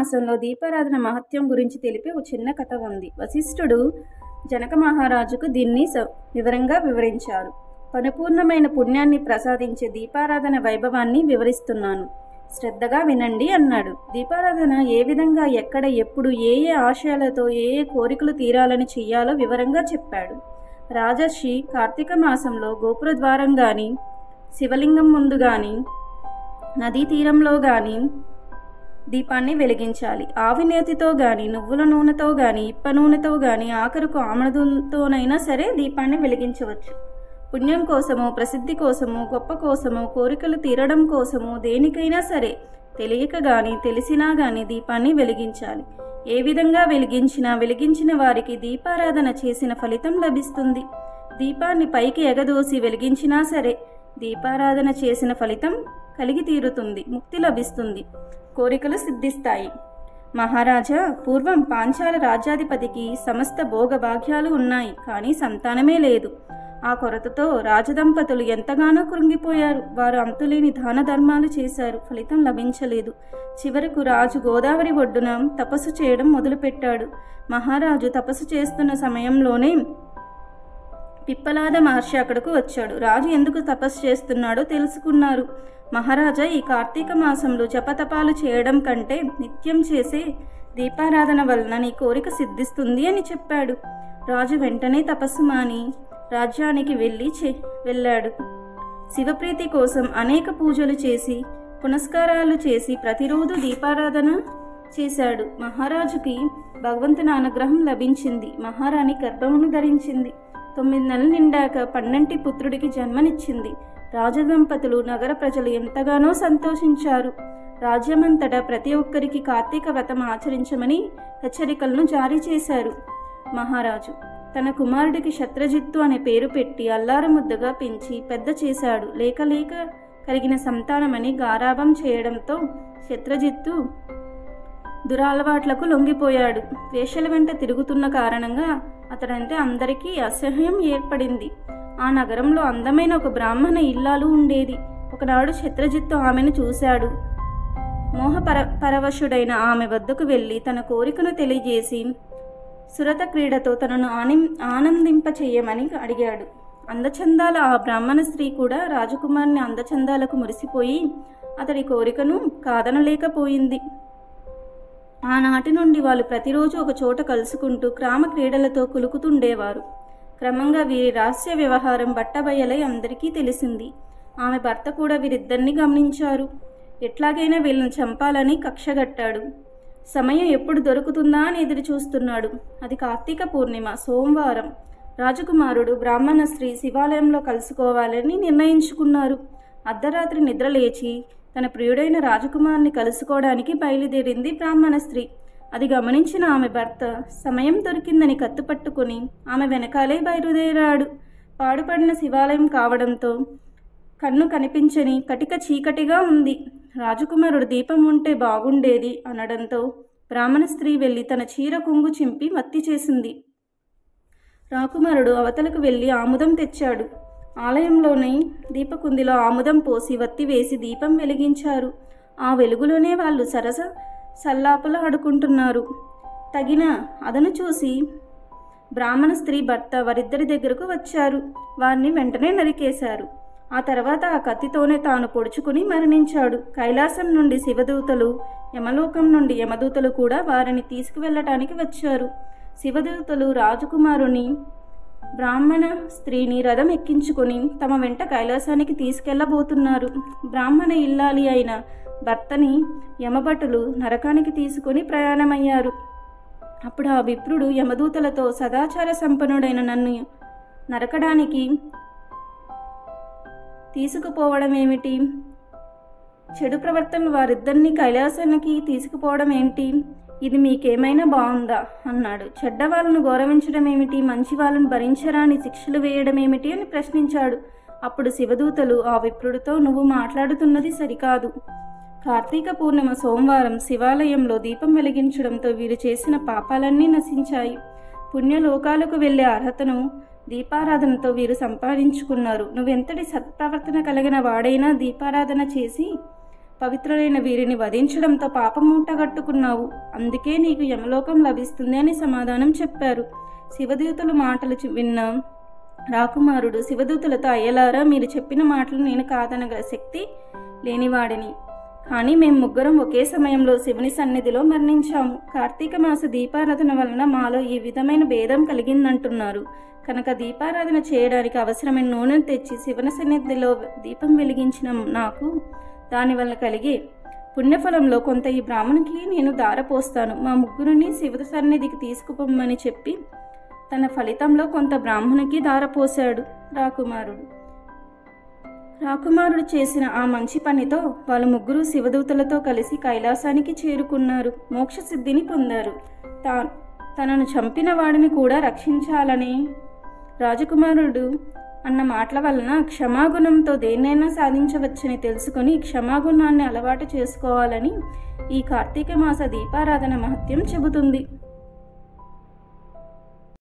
మాసంలో దీపారాధన మహత్యం గురించి తెలిపే ఒక చిన్న కథ ఉంది. వశిష్ఠుడు జనక మహారాజుకు దీన్ని వివరంగా వివరించారు. పరిపూర్ణమైన పుణ్యాన్ని ప్రసాదించే దీపారాధన వైభవాన్ని వివరిస్తున్నాను, శ్రద్ధగా వినండి అన్నాడు. దీపారాధన ఏ విధంగా, ఎక్కడ, ఎప్పుడు, ఏ ఏ ఆశయాలతో, ఏ ఏ కోరికలు తీరాలని చెయ్యాలో వివరంగా చెప్పాడు. రాజర్షి కార్తీక మాసంలో గోపుర ద్వారం గాని, శివలింగం ముందు గాని, నదీ తీరంలో గాని దీపాన్ని వెలిగించాలి. ఆవి నేతితో గాని, నువ్వుల నూనెతో గాని, ఇప్ప నూనెతో గాని, ఆఖరుకు ఆమదతోనైనా సరే దీపాన్ని వెలిగించవచ్చు. పుణ్యం కోసమో, ప్రసిద్ధి కోసమో, గొప్ప కోసమో, కోరికలు తీరడం కోసమో, దేనికైనా సరే తెలియక గాని తెలిసినా గాని దీపాన్ని వెలిగించాలి. ఏ విధంగా వెలిగించిన వారికి దీపారాధన చేసిన ఫలితం లభిస్తుంది. దీపాన్ని పైకి ఎగదోసి వెలిగించినా సరే దీపారాధన చేసిన ఫలితం కలిగి తీరుతుంది, ముక్తి లభిస్తుంది, కోరికలు సిద్ధిస్తాయి. మహారాజా, పూర్వం పాంచాల రాజ్యాధిపతికి సమస్త భోగభాగ్యాలు ఉన్నాయి, కానీ సంతానమే లేదు. ఆ కొరతతో రాజదంపతులు ఎంతగానో కృంగిపోయారు. వారు అంతులేని దాన ధర్మాలు చేశారు, ఫలితం లభించలేదు. చివరకు రాజు గోదావరి ఒడ్డున తపస్సు చేయడం మొదలుపెట్టాడు. మహారాజు తపస్సు చేస్తున్న సమయంలోనే పిప్పలాద మహర్షి అక్కడకు వచ్చాడు. రాజు ఎందుకు తపస్సు చేస్తున్నాడో తెలుసుకున్నారు. మహారాజా, ఈ కార్తీక మాసంలో జపతపాలు చేయడం కంటే నిత్యం చేసే దీపారాధన వలన నీ కోరిక సిద్ధిస్తుంది అని చెప్పాడు. రాజు వెంటనే తపస్సు మాని రాజ్యానికి వెళ్ళాడు. శివప్రీతి కోసం అనేక పూజలు చేసి, పునస్కారాలు చేసి ప్రతిరోజు దీపారాధన చేశాడు. మహారాజుకి భగవంతుని అనుగ్రహం లభించింది. మహారాణి గర్భమును ధరించింది. 9 నెలలు నిండాక పన్నంటి పుత్రుడికి జన్మనిచ్చింది. రాజదంపతులు, నగర ప్రజలు ఎంతగానో సంతోషించారు. రాజ్యమంతటా ప్రతి ఒక్కరికి కార్తీక వ్రతం ఆచరించమని హెచ్చరికలను జారీ చేశారు. మహారాజు తన కుమారుడికి శత్రజిత్తు అనే పేరు పెట్టి అల్లారు ముద్దగా పెంచి పెద్ద చేశాడు. లేక కలిగిన సంతానమని గారాబం చేయడంతో శత్రజిత్తు దురలవాట్లకు లొంగిపోయాడు. వేశ్యల వెంట తిరుగుతున్న కారణంగా అతడంటే అందరికీ అసహ్యం ఏర్పడింది. ఆ నగరంలో అందమైన ఒక బ్రాహ్మణ ఇల్లాలు ఉండేది. ఒకనాడు శత్రజిత్తు ఆమెను చూశాడు. పరవశుడైన ఆమె వద్దకు వెళ్ళి తన కోరికను తెలియజేసి సురత క్రీడతో తనను ఆనందింపచేయమని అడిగాడు. అందచందాల ఆ బ్రాహ్మణ స్త్రీ కూడా రాజకుమారుని అందచందాలకు మురిసిపోయి అతడి కోరికను కాదనలేకపోయింది. ఆనాటి నుండి వాళ్ళు ప్రతిరోజు ఒక చోట కలుసుకుంటూ గ్రామ క్రీడలతో కులుకుతుండేవారు. క్రమంగా వీరి రహస్య వ్యవహారం బట్టబయలై అందరికీ తెలిసింది. ఆమె భర్త కూడా వీరిద్దరిని గమనించారు. ఎట్లాగైనా వీళ్ళని చంపాలని కక్షగట్టాడు. సమయం ఎప్పుడు దొరుకుతుందా అని ఎదురు చూస్తున్నాడు. అది కార్తీక పూర్ణిమ, సోమవారం. రాజకుమారుడు బ్రాహ్మణ స్త్రీ శివాలయంలో కలుసుకోవాలని నిర్ణయించుకున్నారు. అర్ధరాత్రి నిద్రలేచి తన ప్రియుడైన రాజకుమారుని కలుసుకోవడానికి బయలుదేరింది బ్రాహ్మణ స్త్రీ. అది గమనించిన ఆమె భర్త సమయం దొరికిందని కత్తుపట్టుకుని ఆమె వెనకాలే బయలుదేరాడు. పాడుపడిన శివాలయం కావడంతో కన్ను కనిపించని కటిక చీకటిగా ఉంది. రాజకుమారుడు దీపం ఉంటే బాగుండేది అనడంతో బ్రాహ్మణ స్త్రీ వెళ్ళి తన చీర కొంగు చింపి వత్తి చేసింది. రాకుమారుడు అవతలకు వెళ్ళి ఆముదం తెచ్చాడు. ఆలయంలోని దీపకుందిలో ఆముదం పోసి వత్తి వేసి దీపం వెలిగించారు. ఆ వెలుగులోనే వాళ్ళు సల్లాపులు ఆడుకుంటున్నారు. తగిన అదను చూసి బ్రాహ్మణ స్త్రీ భర్త వారిద్దరి దగ్గరకు వచ్చారు. వారిని వెంటనే నరికేశారు. ఆ తర్వాత ఆ కత్తితోనే తాను పొడుచుకుని మరణించాడు. కైలాసం నుండి శివదూతలు, యమలోకం నుండి యమదూతలు కూడా వారిని తీసుకువెళ్ళటానికి వచ్చారు. శివదూతలు రాజకుమారుని, బ్రాహ్మణ స్త్రీని రథం ఎక్కించుకుని తమ వెంట కైలాసానికి తీసుకెళ్లబోతున్నారు. బ్రాహ్మణ ఇల్లాలి అయిన భర్తని యమభటులు నరకానికి తీసుకుని ప్రయాణమయ్యారు. అప్పుడు ఆ విప్రుడు యమదూతలతో, సదాచార సంపన్నుడైన నన్ను నరకడానికి తీసుకుపోవడం ఏమిటి? చెడు ప్రవర్తనలు వారిద్దరినీ కైలాసానికి తీసుకుపోవడం ఏమిటి? ఇది మీకేమైనా బాగుందా అన్నాడు. చెడ్డవాళ్ళను గౌరవించడం ఏమిటి, మంచి వాళ్ళను భరించరాని శిక్షలు వేయడం ఏమిటి అని ప్రశ్నించాడు. అప్పుడు శివదూతలు ఆ విప్రుడితో, నువ్వు మాట్లాడుతున్నది సరికాదు. కార్తీక పూర్ణిమ సోమవారం శివాలయంలో దీపం వెలిగించడంతో వీరు చేసిన పాపాలన్నీ నశించాయి. పుణ్యలోకాలకు వెళ్లే అర్హతను దీపారాధనతో వీరు సంపాదించుకున్నారు. నువ్వెంతటి సత్ప్రవర్తన కలిగిన వాడైనా దీపారాధన చేసి పవిత్రులైన వీరిని వధించడంతో పాపం మూటగట్టుకున్నావు, అందుకే నీకు యమలోకం లభిస్తుంది అని సమాధానం చెప్పారు. శివదూతుల మాటలు విన్న రాకుమారుడు శివదూతులతో, అయ్యలారా, మీరు చెప్పిన మాటలు నేను కాదనగల శక్తి లేనివాడిని. కానీ మేము ముగ్గురం ఒకే సమయంలో శివుని సన్నిధిలో మరణించాము. కార్తీక మాస దీపారాధన వలన మాలో ఈ విధమైన భేదం కలిగిందంటున్నారు. కనుక దీపారాధన చేయడానికి అవసరమైన నూనెను తెచ్చి శివుని సన్నిధిలో దీపం వెలిగించిన నాకు దానివల్ల కలిగే పుణ్యఫలంలో కొంత ఈ బ్రాహ్మణునికి నేను దారపోస్తాను. మా ముగ్గురిని శివ సన్నిధికి తీసుకుపోమ్మని చెప్పి తన ఫలితంలో కొంత బ్రాహ్మణునికి దారపోశాడు రాకుమారుడు చేసిన ఆ మంచి పనితో వాళ్ళు ముగ్గురు శివదూతలతో కలిసి కైలాసానికి చేరుకున్నారు. మోక్ష సిద్ధిని పొందారు. తనను చంపిన వాడిని కూడా రక్షించాలని రాజకుమారుడు అన్న మాటల వలన క్షమాగుణంతో దేన్నైనా సాధించవచ్చని తెలుసుకొని క్షమాగుణాన్ని అలవాటు చేసుకోవాలని ఈ కార్తీక మాస దీపారాధన మహత్యం చెబుతుంది.